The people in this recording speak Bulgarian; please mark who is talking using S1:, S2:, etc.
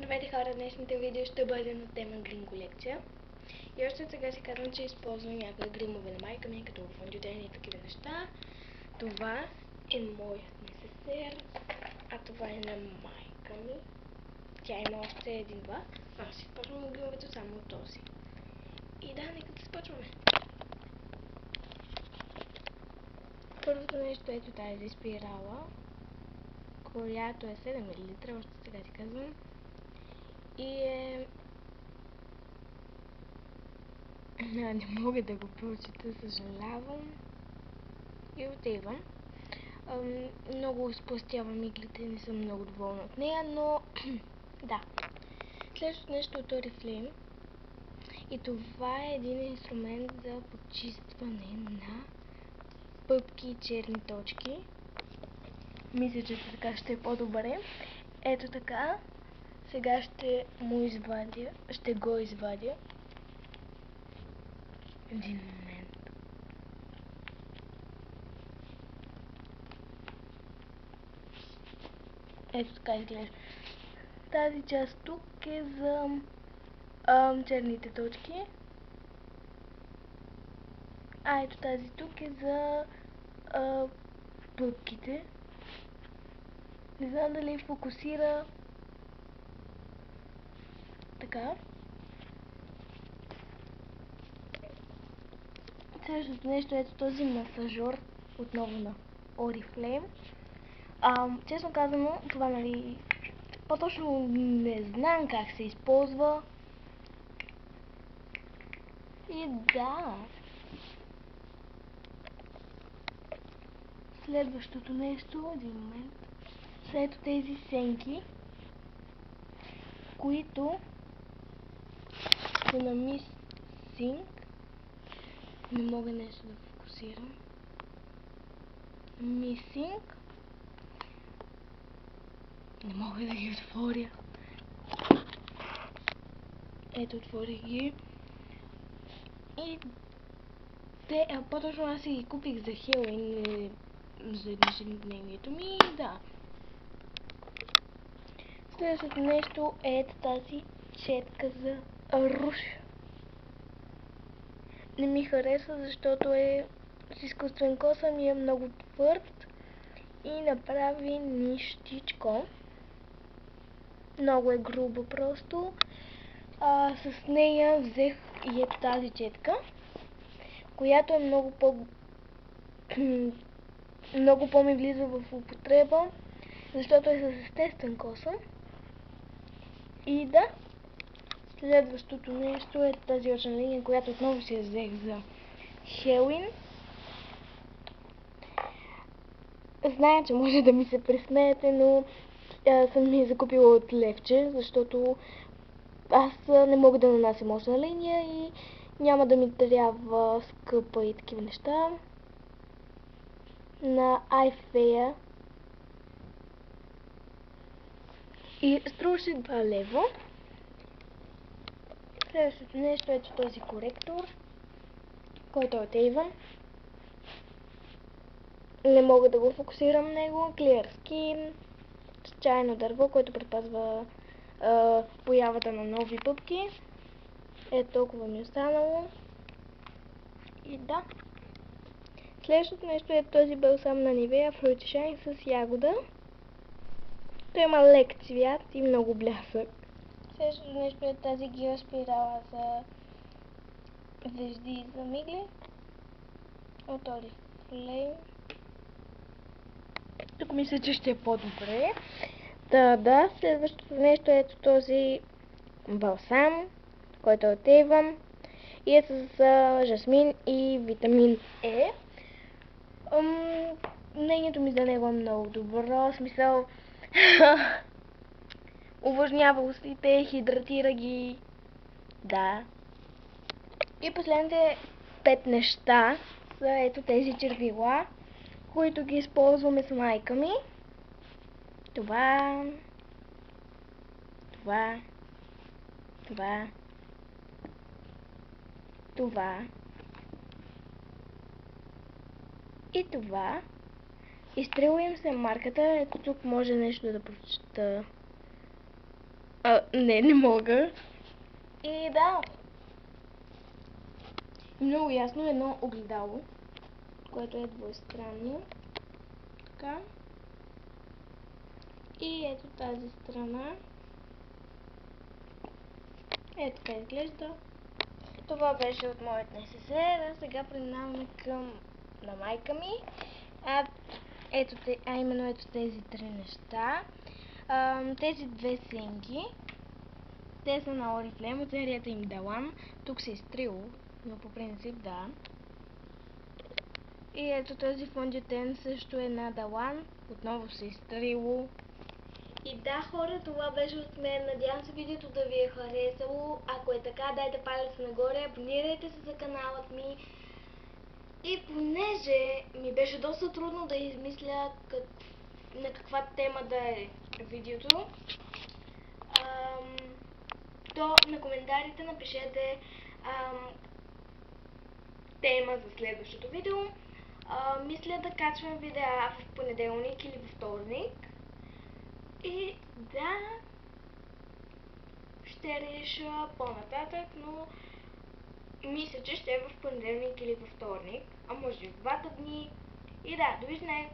S1: Здравейте хора, днешното видео ще бъде на тема грим колекция. И още от сега си казвам, че използвам някои гримове на майка ми, като фондютени и такива неща. Това е моят несесер, а това е на майка ми. Тя има още един-два. Аз си използвам гримовето само от този. И да, нека да започваме. Първото нещо ето тази спирала, която е 7 мл, още сега ти казвам. И е... не мога да го прочита, съжалявам. И отива. Много спустявам иглите, не съм много доволна от нея, но да. Следващото нещо от Oriflame. И това е един инструмент за почистване на пъпки и черни точки. Мисля, че така ще е по-добре. Ето така. Сега ще го извадя. Един момент. Ето така изглежда. Тази част тук е за черните точки. А ето тази тук е за пъпките. Не знам дали фокусира. Така. Следващото нещо е този масажор, отново на Oriflame. Честно казано, това нали, по-точно не знам как се използва. И да. Следващото нещо, един момент, са ето тези сенки, които са на Miss Sink. Не мога нещо да фокусирам. Miss Sink. Не мога да ги отворя. Ето, отворих ги. И те, по-точно аз си ги купих за Хелоуин, за ежедневието ми, да. Следващото нещо е ето тази четка за руш. Не ми хареса, защото е с изкуствен косъм и е много твърд и направи нищичко. Много е грубо просто. С нея взех и ето тази четка, която е много по ми влиза в употреба, защото е с естествен косъм. И да, следващото нещо е тази очна линия, която отново си я взех за Хелоуин. Зная, че може да ми се пресмеете, но съм ми закупила от левче, защото аз не мога да нанасям очна линия и няма да ми трябва скъпа и такива неща. На iFair. И струваше 2 лева. Следващото нещо е ето този коректор, който е от Avon. Не мога да го фокусирам него. Clear Skin с чайно дърво, което предпазва появата на нови пъпки. Ето толкова ми е останало. И да. Следващото нещо е този балсам на Nivea Fruity Shine с ягода. Той има лек цвят и много блясък. Следващото нещо е тази гио спирала за вежди и за мигли от Oriflame. Тук мисля, че ще е по-добре. Да, следващото нещо е ето този балсам, който е от Avon и е с жасмин и витамин Е. Мнението ми за него е много добро, в смисъл увлажнява устите, хидратира ги. Да. И последните 5 неща са ето тези червила, които ги използваме с майка ми. Това и това. Изстрелвам се марката, ето тук може нещо да прочета. Не мога. И да. Много ясно едно огледало, което е двустранно. Така. И ето тази страна. Ето така изглежда. Това беше от моят НССР. Сега преминаваме към на майка ми. Именно ето тези три неща. Тези две сенги. Те са на Oriflame от серията им Далан. Тук се изтрило, но по принцип да. И ето този фондютен също е на Далан. Отново се изтрило. И да, хора, това беше от мен. Надявам се видеото да ви е харесало. Ако е така, дайте палец нагоре, абонирайте се за каналът ми. И понеже ми беше доста трудно да измисля на каква тема да е видеото, то на коментарите напишете тема за следващото видео. Мисля да качвам видеа в понеделник или във вторник. И да, ще реша по-нататък, но мисля, че ще е в понеделник или във вторник, а може и в двата дни. И да, довиждане!